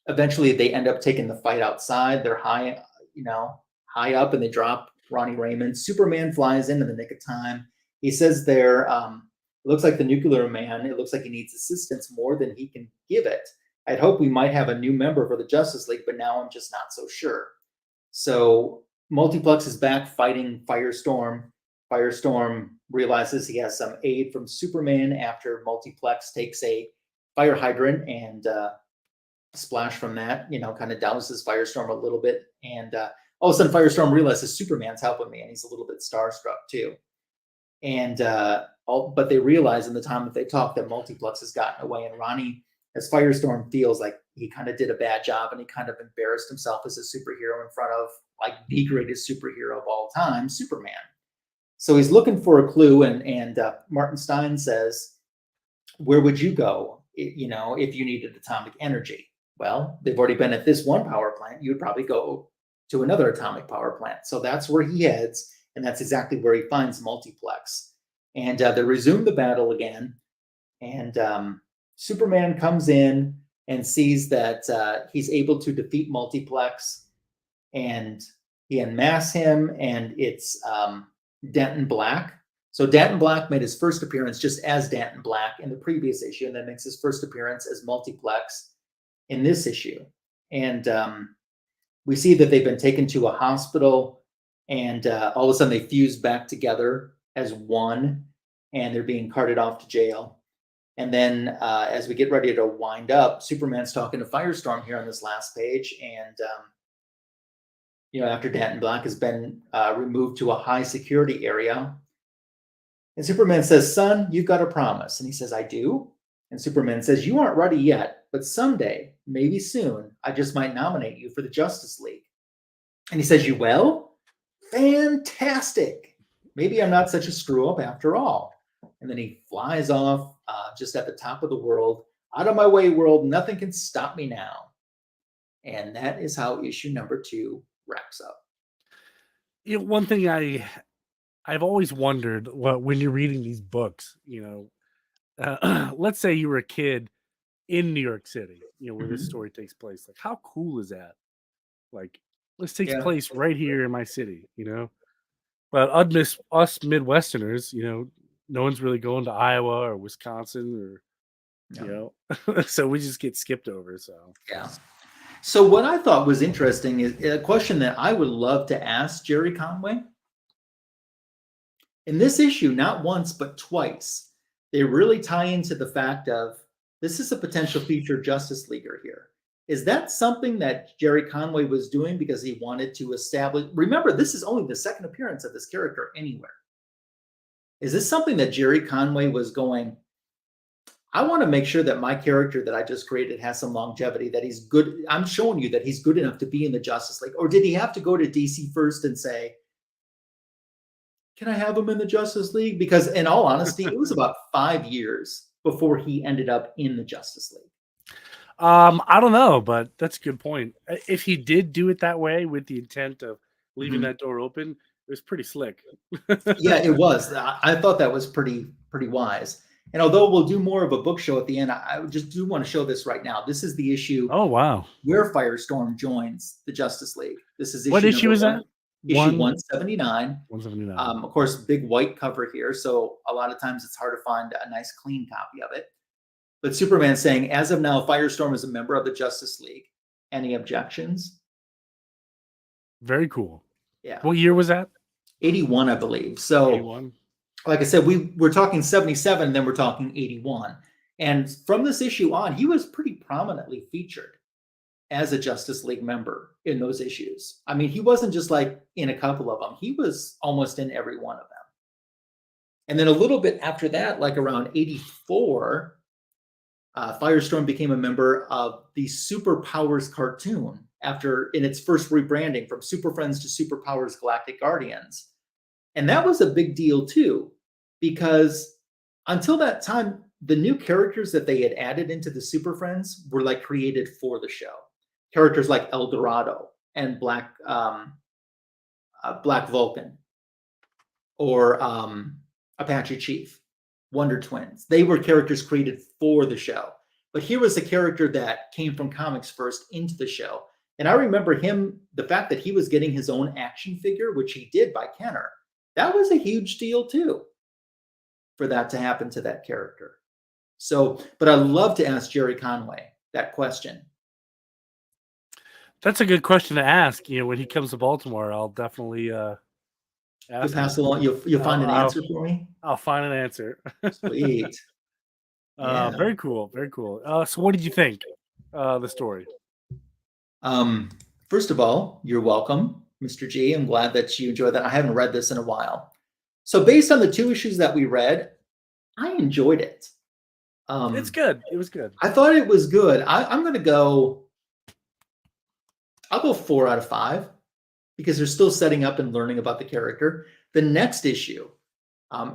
eventually they end up taking the fight outside. They're high up, and they drop Ronnie Raymond. Superman flies in the nick of time. He says there, it looks like the nuclear man, it looks like he needs assistance more than he can give it. I'd hope we might have a new member for the Justice League, but now I'm just not so sure. So Multiplex is back fighting Firestorm. Firestorm realizes he has some aid from Superman after Multiplex takes a fire hydrant and splash from that, kind of douses Firestorm a little bit. And all of a sudden, Firestorm realizes Superman's helping me, and he's a little bit starstruck too. And but they realize in the time that they talk that Multiplex has gotten away, and Ronnie, as Firestorm, feels like he kind of did a bad job, and he kind of embarrassed himself as a superhero in front of the greatest superhero of all time, Superman. So he's looking for a clue, and Martin Stein says, "Where would you go, if you needed atomic energy?" Well, they've already been at this one power plant. You would probably go to another atomic power plant. So that's where he heads, and that's exactly where he finds Multiplex. And they resume the battle again, and Superman comes in and sees that he's able to defeat Multiplex, and he unmasks him, and it's Denton Black. So Denton Black made his first appearance just as Denton Black in the previous issue, and then makes his first appearance as Multiplex in this issue. And we see that they've been taken to a hospital, and all of a sudden they fuse back together as one, and they're being carted off to jail. And then as we get ready to wind up, Superman's talking to Firestorm here on this last page, and after Denton Black has been removed to a high security area, and Superman says, "Son, you've got a promise." And he says, "I do." And Superman says, "You aren't ready yet, but someday, maybe soon, I just might nominate you for the Justice League." And he says, "You will? Fantastic. Maybe I'm not such a screw up after all." And then he flies off just at the top of the world. "Out of my way, world. Nothing can stop me now." And that is how issue number 2 wraps up. One thing I've always wondered, when you're reading these books, let's say you were a kid in New York City, where this story takes place. Like, how cool is that? Like, this takes place right here in my city, But us Midwesterners, no one's really going to Iowa or Wisconsin or, so we just get skipped over. So yeah. So what I thought was interesting is a question that I would love to ask Gerry Conway. In this issue, not once, but twice, they really tie into the fact of this is a potential future Justice Leaguer here. Is that something that Gerry Conway was doing because he wanted to establish? Remember, this is only the second appearance of this character anywhere. Is this something that Gerry Conway was going, I want to make sure that my character that I just created has some longevity, that he's good. I'm showing you that he's good enough to be in the Justice League. Or did he have to go to DC first and say, can I have him in the Justice League? Because in all honesty, it was about 5 years before he ended up in the Justice League. I don't know, but that's a good point. If he did do it that way with the intent of leaving that door open, it was pretty slick. Yeah, it was. I thought that was pretty wise. And although we'll do more of a book show at the end, I just do want to show this right now. This is the issue. Oh wow! Where Firestorm joins the Justice League. This is issue what issue is that? Issue 179. 179. Of course, big white cover here, so a lot of times it's hard to find a nice clean copy of it. But Superman saying, as of now, Firestorm is a member of the Justice League. Any objections? Very cool. Yeah. What year was that? 81, I believe. So, 81. Like I said, we're talking 77, then we're talking 81. And from this issue on, he was pretty prominently featured as a Justice League member in those issues. I mean, he wasn't just like in a couple of them. He was almost in every one of them. And then a little bit after that, like around 84, Firestorm became a member of the Superpowers cartoon in its first rebranding from Super Friends to Superpowers Galactic Guardians. And that was a big deal too, because until that time, the new characters that they had added into the Super Friends were like created for the show. Characters like El Dorado and Black Vulcan, or Apache Chief, Wonder Twins. They were characters created for the show. But here was a character that came from comics first into the show. And I remember him, the fact that he was getting his own action figure, which he did by Kenner, that was a huge deal too, for that to happen to that character. So, but I'd love to ask Gerry Conway that question. That's a good question to ask. You know, when he comes to Baltimore, I'll definitely ask. You'll pass along. You'll find an answer for me. I'll find an answer. Sweet. Yeah. Very cool. Very cool. So, what did you think? The story. First of all, you're welcome, Mr. G. I'm glad that you enjoyed that. I haven't read this in a while. So, based on the 2 issues that we read, I enjoyed it. It's good. It was good. I thought it was good. I'm going to go. I'll go 4 out of 5 because they're still setting up and learning about the character. The next issue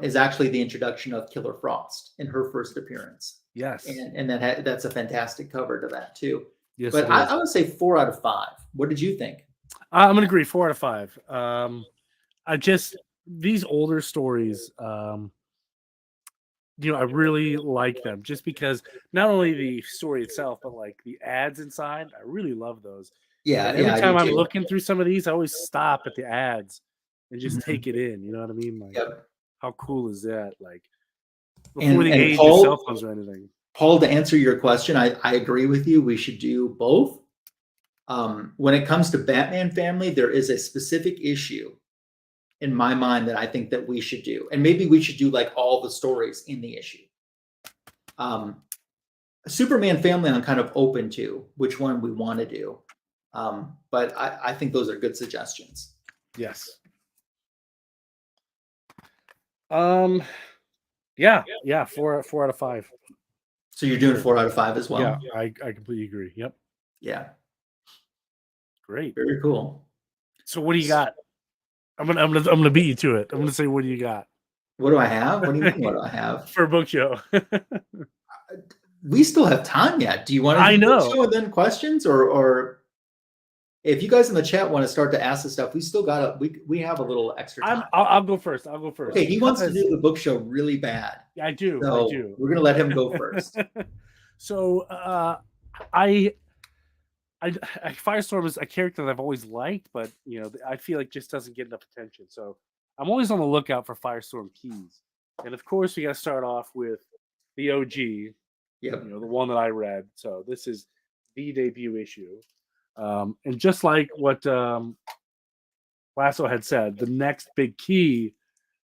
is actually the introduction of Killer Frost in her first appearance. Yes, and that's a fantastic cover to that too. Yes, but I would say 4 out of 5. What did you think? I'm going to agree. 4 out of 5. These older stories, you know, I really like them just because not only the story itself, but like the ads inside. I really love those. Yeah. And every time I'm looking through some of these, I always stop at the ads and just take it in. You know what I mean? Like, how cool is that? Like, before the age of cell phones or anything. Paul, to answer your question, I agree with you. We should do both. When it comes to Batman Family, there is a specific issue in my mind that I think that we should do. And maybe we should do like all the stories in the issue. Superman Family, I'm kind of open to which one we want to do. But I think those are good suggestions. Yes. Yeah. 4 out of 5. So you're doing 4 out of 5 as well? Yeah, I completely agree. Yep. Yeah. Great. Very cool. So what do you got? I'm gonna beat you to it. I'm gonna say, what do you got? What do I have? What do you mean? What do I have for a book show? We still have time yet. Do you want to do book show and then questions, or if you guys in the chat want to start to ask the stuff, we still got we have a little extra time. I'll go first. Okay, he wants to do the book show really bad. Yeah, I do. So I do. We're gonna let him go first. So Firestorm is a character that I've always liked, but you know, I feel like just doesn't get enough attention. So I'm always on the lookout for Firestorm keys. And of course, we got to start off with the OG. Yep. You know, the one that I read. So this is the debut issue. And just like what Lasso had said, the next big key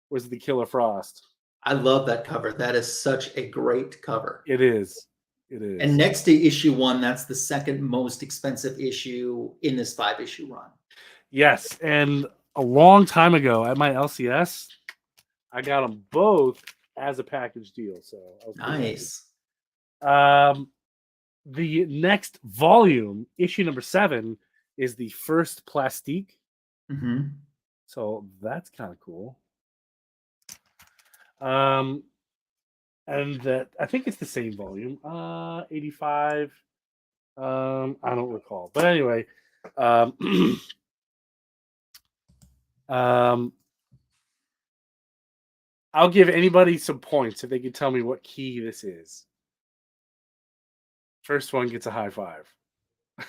was the Killer Frost. I love that cover. That is such a great cover. It is. It is. And next to issue 1, that's the second most expensive issue in this 5-issue run. Yes. And a long time ago at my LCS, I got them both as a package deal. So nice. The next volume, issue number 7, is the first plastique. Mm-hmm. So that's kind of cool. And that I think it's the same volume. 85. I don't recall, but anyway, um, um, I'll give anybody some points if they can tell me what key this is. First one gets a high five.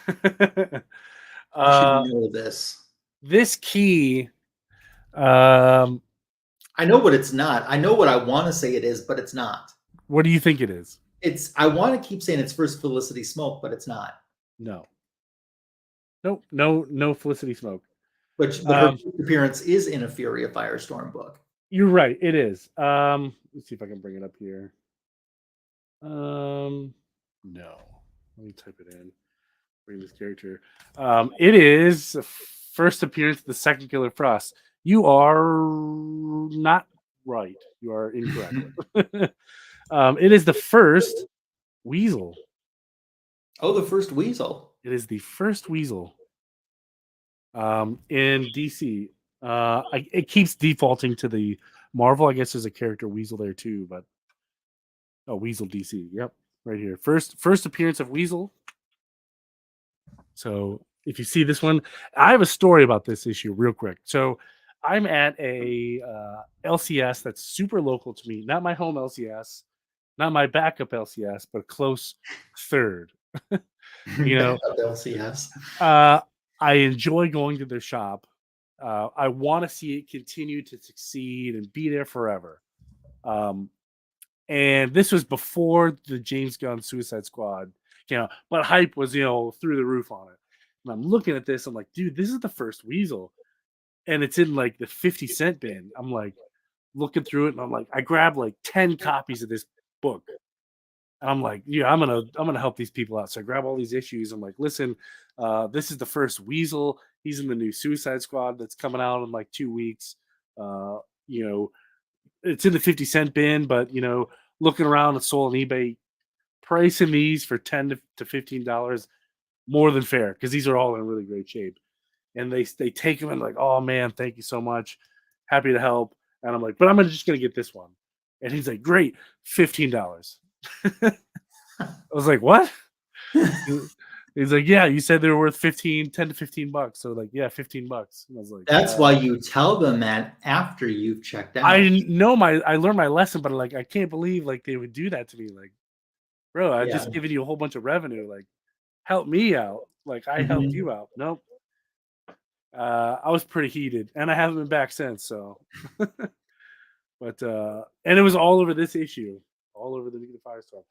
I should know this. This key, um, I know what it's not. I know what I want to say it is, but it's not. what do you think it is? I want to keep saying it's First Felicity Smoke, but it's not. No. Nope. No Felicity Smoke. But her appearance is in a Fury of Firestorm book. You're right. It is. Let's see if I can bring it up here. No. Let me type it in. Bring this character. It is first appearance of the second Killer Frost. You are not right. You are incorrect. It is the first Weasel. Oh, the first Weasel. It is the first Weasel. In DC. It keeps defaulting to the Marvel. I guess there's a character Weasel there too, but Weasel DC. Yep, right here. First appearance of Weasel. So if you see this one, I have a story about this issue real quick. So I'm at a LCS that's super local to me. Not my home LCS, not my backup LCS, but a close third. LCS. I enjoy going to their shop. I want to see it continue to succeed and be there forever. And this was before the James Gunn Suicide Squad, but hype was, through the roof on it. And I'm looking at this, I'm like, dude, this is the first Weasel. And it's in like the 50-cent bin. I'm like looking through it, and I'm like, I grabbed like 10 copies of this book. And I'm like, yeah, I'm gonna help these people out. So I grab all these issues. I'm like, listen, this is the first Weasel. He's in the new Suicide Squad that's coming out in like 2 weeks. It's in the 50-cent bin, but looking around at Soul and eBay, pricing these for $10 to $15 more than fair, because these are all in really great shape. And they take them and like, oh man, thank you so much, happy to help. And I'm like, but I'm just gonna get this one. And he's like, great, $15. I was like, what? He's like, yeah, you said they were worth $10 to $15. So like, yeah, $15. And I was like, that's why you tell them that after you've checked out. I learned my lesson, but like, I can't believe like they would do that to me. Like, bro, I've just given you a whole bunch of revenue. Like, help me out. Like, I helped you out. Nope. I was pretty heated, and I haven't been back since. So, but and it was all over this issue, all over the Firestorm.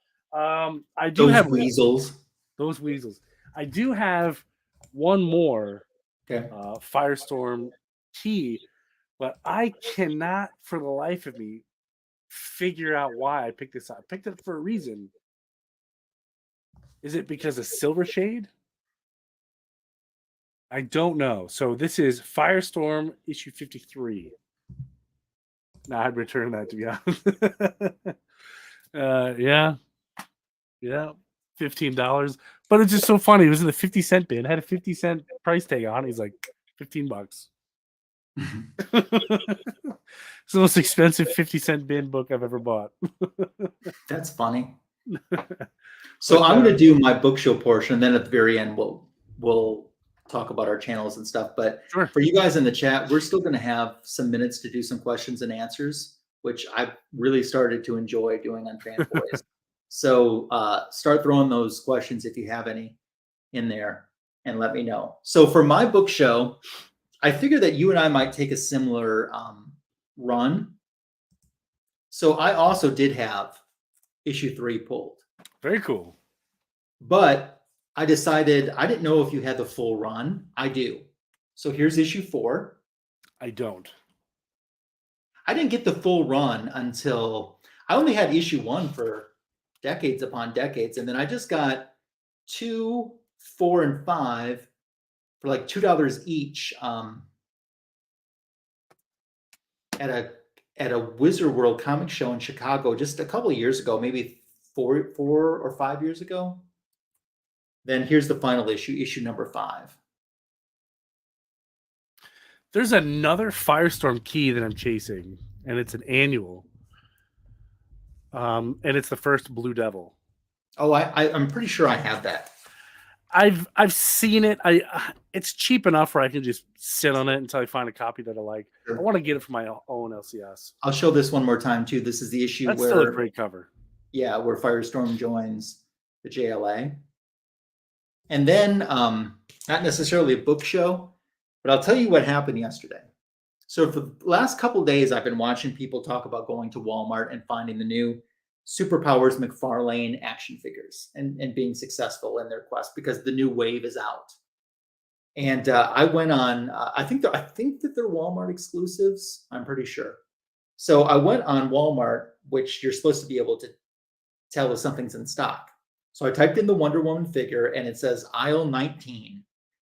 I do have those weasels. I do have one more Firestorm key, but I cannot for the life of me figure out why I picked this up. I picked it up for a reason. Is it because of Silver Shade? I don't know. So this is Firestorm issue 53. Nah, I'd return that, to be honest. Yeah. $15. But it's just so funny. It was in the 50-cent bin. It had a 50-cent price tag on. He's like, $15. It's the most expensive 50-cent bin book I've ever bought. That's funny. So I'm going to do my book show portion, and then at the very end we'll talk about our channels and stuff. But for you guys in the chat, we're still going to have some minutes to do some questions and answers, which I've really started to enjoy doing on Fanboys. So start throwing those questions if you have any in there, and let me know. So for my book show, I figured that you and I might take a similar run. So I also did have issue 3 pulled. Very cool. But I decided, I didn't know if you had the full run. I do. So here's issue 4. I don't. I didn't get the full run until I only had issue 1 for decades upon decades. And then I just got 2, 4, and 5 for like $2 each at a Wizard World comic show in Chicago just a couple of years ago, maybe 4 or 5 years ago. Then here's the final issue number 5. There's another Firestorm key that I'm chasing, and it's an annual. And it's the first Blue Devil. Oh, I'm pretty sure I have that. I've seen it. It's cheap enough where I can just sit on it until I find a copy that I like. Sure. I want to get it for my own LCS. I'll show this one more time too. This is the issue That's where still a great cover. Yeah, where Firestorm joins the JLA. And then not necessarily a book show, but I'll tell you what happened yesterday. So for the last couple of days, I've been watching people talk about going to Walmart and finding the new Superpowers McFarlane action figures and being successful in their quest because the new wave is out. And I went on. I think that they're Walmart exclusives. I'm pretty sure. So I went on Walmart, which you're supposed to be able to tell if something's in stock. So I typed in the Wonder Woman figure, and it says aisle 19.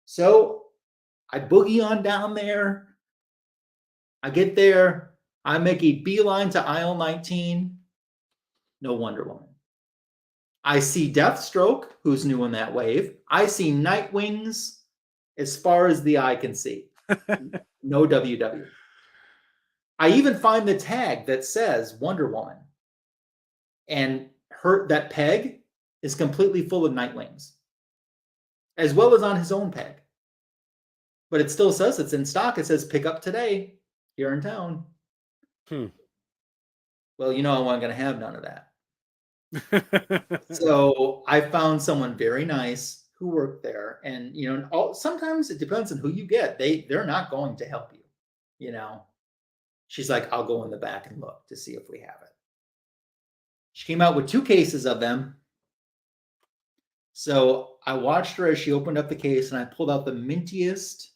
So I boogie on down there. I get there. I make a beeline to aisle 19. No Wonder Woman. I see Deathstroke, who's new in that wave. I see Nightwings as far as the eye can see. No WW. I even find the tag that says Wonder Woman. And that peg is completely full of Nightwings, as well as on his own peg. But it still says it's in stock. It says pick up today here in town. Well, I wasn't going to have none of that. So I found someone very nice who worked there, and sometimes it depends on who you get. They're not going to help you. She's like, I'll go in the back and look to see if we have it. She came out with 2 cases of them. So I watched her as she opened up the case, and I pulled out the mintiest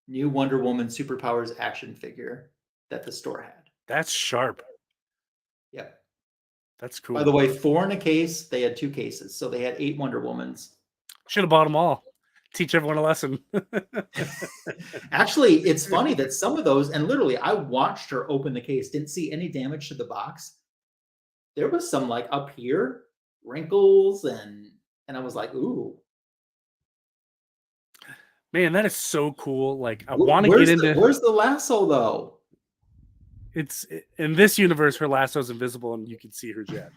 new Wonder Woman Superpowers action figure that the store had. That's sharp. Yep. That's cool. By the way, 4 in a case. They had 2 cases, so they had 8 Wonder Womans. Should have bought them all. Teach everyone a lesson. Actually, it's funny that some of those, and literally, I watched her open the case, didn't see any damage to the box. There was some like up here, wrinkles, and I was like, ooh. Man, that is so cool. Like, I want to get into. Where's the lasso though? It's in this universe, her lasso's invisible, and you can see her jet.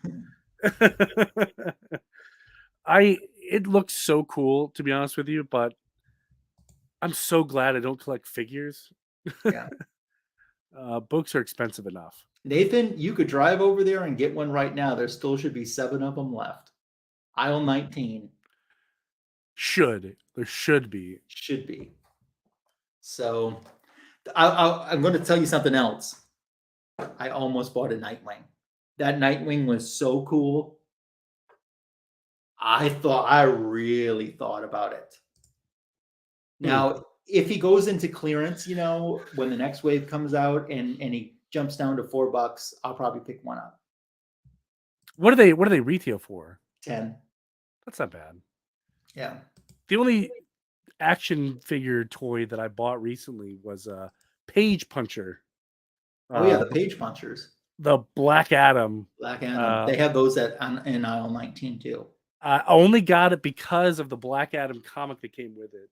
It looks so cool, to be honest with you, but I'm so glad I don't collect figures. Yeah. Books are expensive enough. Nathan, you could drive over there and get one right now. There still should be 7 of them left. Aisle 19. There should be. Should be. So I'm going to tell you something else. I almost bought a Nightwing. That Nightwing was so cool. I really thought about it. Now, if he goes into clearance, when the next wave comes out and he jumps down to $4, I'll probably pick one up. What do they retail for? 10. That's not bad. Yeah. The only action figure toy that I bought recently was a Page Puncher. Oh yeah, the Page Punchers. The Black Adam. They have those in aisle 19 too. I only got it because of the Black Adam comic that came with it.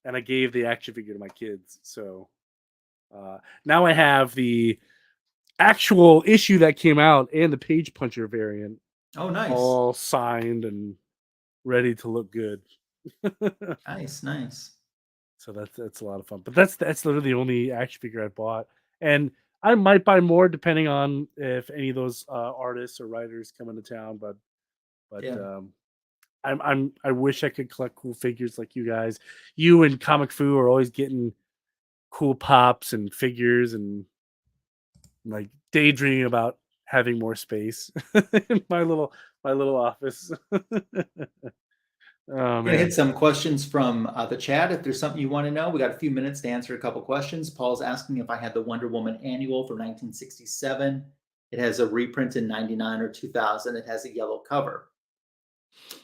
And I gave the action figure to my kids. So now I have the actual issue that came out and the Page Puncher variant. Oh, nice. All signed and ready to look good. Nice. So that's a lot of fun. But that's literally the only action figure I bought. And I might buy more depending on if any of those artists or writers come into town. But yeah. I wish I could collect cool figures like you guys. You and Comic Fu are always getting cool pops and figures and like daydreaming about having more space in my little office. I'm gonna hit some questions from the chat. If there's something you want to know, we got a few minutes to answer a couple questions. Paul's asking if I had the Wonder Woman annual from 1967. It has a reprint in 99 or 2000. It has a yellow cover.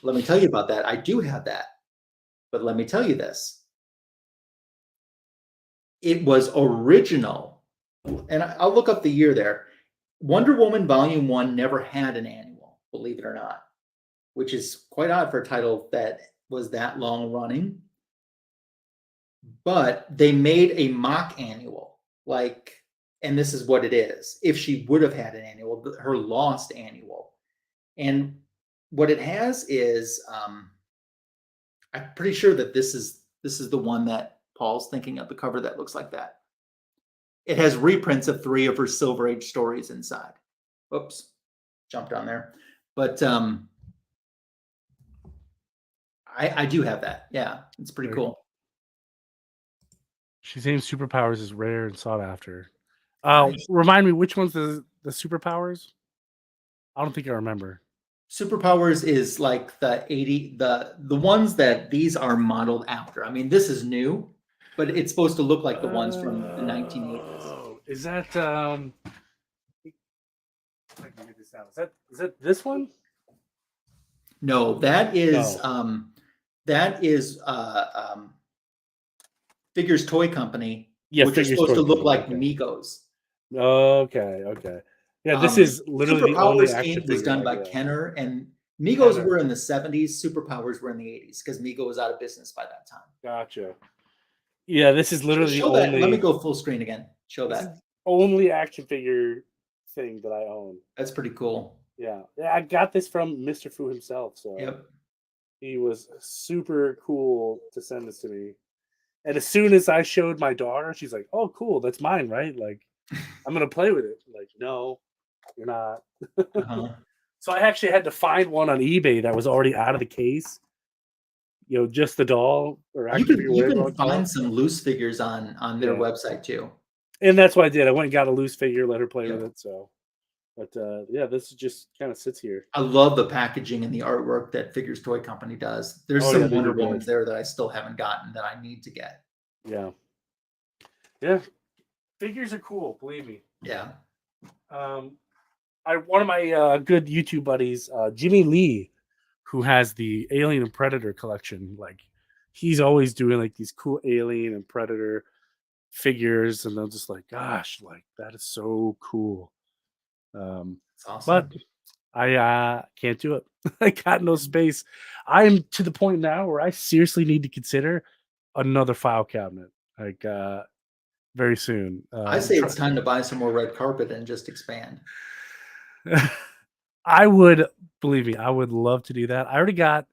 Let me tell you about that. I do have that. But let me tell you this. It was original. And I'll look up the year there. Wonder Woman Volume 1 never had an annual, believe it or not, which is quite odd for a title that was that long running. But they made a mock annual, and this is what it is. If she would have had an annual, her lost annual. And what it has is I'm pretty sure that this is the one that Paul's thinking of, the cover that looks like that. It has reprints of 3 of her Silver Age stories inside. Oops, jumped on there. But I do have that. Yeah, it's pretty cool. She's saying superpowers is rare and sought after. Remind me, which one's the superpowers? I don't think I remember. Superpowers is like the ones that these are modeled after. I mean, this is new, but it's supposed to look like the ones from the 1980s. Is that I can get this out. Is that this one? No, that is Figures Toy Company, which is supposed to look like Migos. Okay. Yeah, this is literally the only action figure was done by Kenner, and Migos were in the 70s. Superpowers were in the 80s because Mego was out of business by that time. Gotcha. Yeah, this is literally the only. Let me go full screen again. Show that. Only action figure thing that I own. That's pretty cool. Yeah, I got this from Mr. Fu himself. So yep, he was super cool to send this to me. And as soon as I showed my daughter, she's like, "Oh, cool, that's mine, right? Like, I'm gonna play with it." Like, no, you're not. So I actually had to find one on eBay that was already out of the case. You know, just the doll. Or you can find some loose figures on their website too. And that's what I did. I went and got a loose figure, let her play with it. So, but yeah, this just kind of sits here. I love the packaging and the artwork that Figures Toy Company does. There's some Wonder Womans there that I still haven't gotten that I need to get. Yeah. Figures are cool, believe me. Yeah. One of my good YouTube buddies, Jimmy Lee, who has the Alien and Predator collection, like he's always doing like these cool Alien and Predator figures, and I'm just like, gosh, like that is so cool. It's awesome. But I can't do it. I got no space. I'm to the point now where I seriously need to consider another file cabinet, like very soon. I say it's time to buy some more red carpet and just expand. I would, believe me, I would love to do that. I already got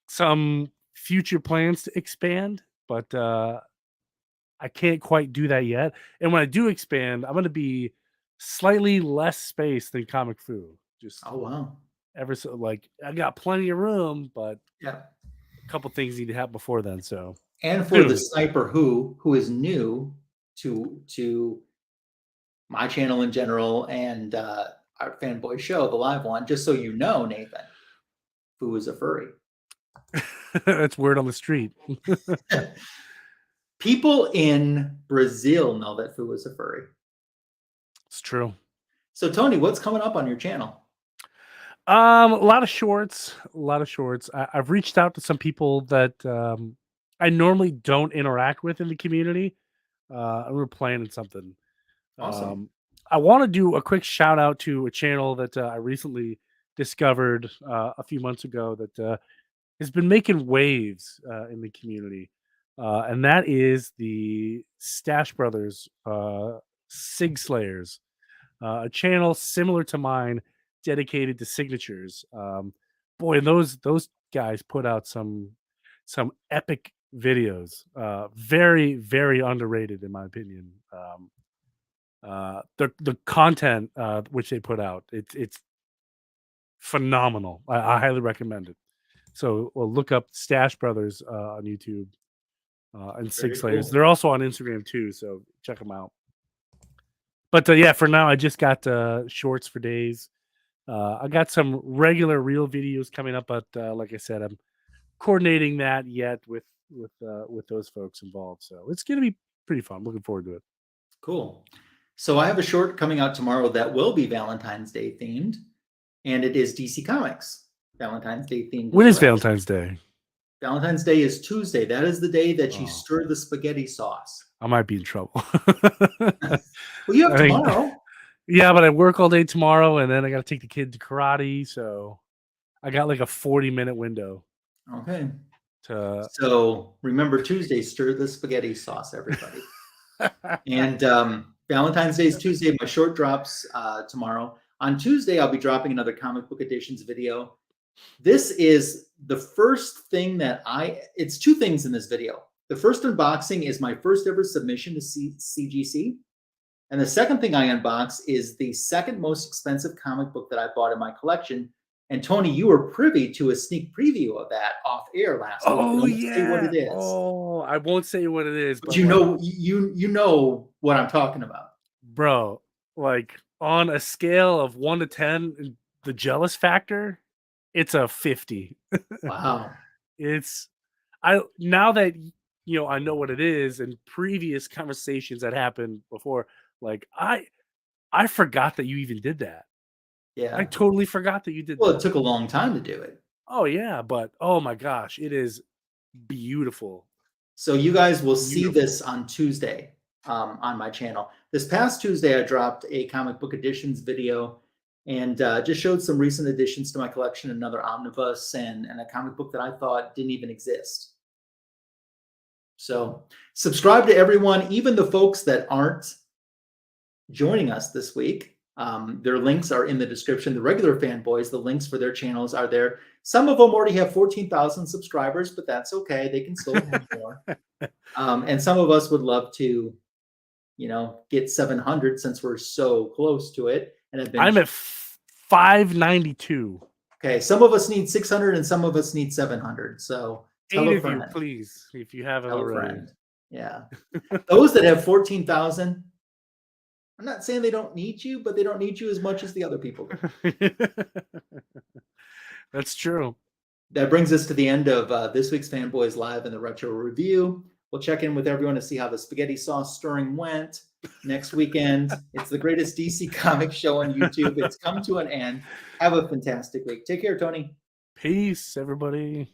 some future plans to expand, but I can't quite do that yet. And when I do expand, I'm going to be slightly less space than Comic Fu. Just ever so, like I got plenty of room, but a couple things need to happen before then. So, and for the sniper who is new to my channel in general and our Fanboy show, the live one, just so you know, Nathan, Fu is a furry. That's word on the street. People in Brazil know that Fu is a furry. It's true. So, Tony, what's coming up on your channel? A lot of shorts. I've reached out to some people that I normally don't interact with in the community. We're planning something. Awesome. I want to do a quick shout out to a channel that I recently discovered a few months ago that has been making waves in the community. And that is the Stash Brothers Sig Slayers, a channel similar to mine, dedicated to signatures. Boy, and those guys put out some epic videos. Very, very underrated in my opinion. The content which they put out, it's phenomenal. I highly recommend it. So look up Stash Brothers on YouTube and Sig Slayers. Cool. They're also on Instagram too, so check them out. But yeah, for now I just got shorts for days. I got some regular real videos coming up, but like I said, I'm coordinating that yet with those folks involved. So it's gonna be pretty fun. Looking forward to it. Cool. So I have a short coming out tomorrow that will be Valentine's Day themed, and it is DC Comics Valentine's Day themed. When is Valentine's Day? Valentine's Day is Tuesday. That is the day that you stir the spaghetti sauce. I might be in trouble. Well, you have tomorrow. Yeah, but I work all day tomorrow, and then I got to take the kid to karate. So I got like a 40-minute window. Okay. So remember Tuesday, stir the spaghetti sauce, everybody. And Valentine's Day is Tuesday. My short drops tomorrow. On Tuesday, I'll be dropping another comic book editions video. This is the first thing that it's two things in this video. The first unboxing is my first ever submission to CGC. And the second thing I unbox is the second most expensive comic book that I bought in my collection. And Tony, you were privy to a sneak preview of that off air last week. Oh, yeah. Say what it is. Oh, I won't say what it is. But you know what I'm talking about. Bro, like on a scale of 1 to 10, the jealous factor, it's a 50. Wow. Now that I know what it is, and previous conversations that happened before, like I forgot that you even did that. Yeah. I totally forgot that you did that. Well, it took a long time to do it. Oh yeah, but oh my gosh, it is beautiful. So you guys will see this on Tuesday on my channel. This past Tuesday, I dropped a comic book editions video and just showed some recent additions to my collection, another omnibus and a comic book that I thought didn't even exist. So subscribe to everyone, even the folks that aren't joining us this week. Their links are in the description. The regular fanboys, the links for their channels are there. Some of them already have 14,000 subscribers, but that's okay. They can still have more. And some of us would love to, get 700 since we're so close to it. And I'm at 592. Okay, some of us need 600 and some of us need 700. So tell 8 a of friend. you, please, if you haven't Tell already. a friend. Yeah. Those that have 14,000, I'm not saying they don't need you, but they don't need you as much as the other people do. That's true. That brings us to the end of this week's Fanboys Live and the Retro Review. We'll check in with everyone to see how the spaghetti sauce stirring went next weekend. It's the greatest DC comic show on YouTube. It's come to an end. Have a fantastic week. Take care, Tony. Peace, everybody.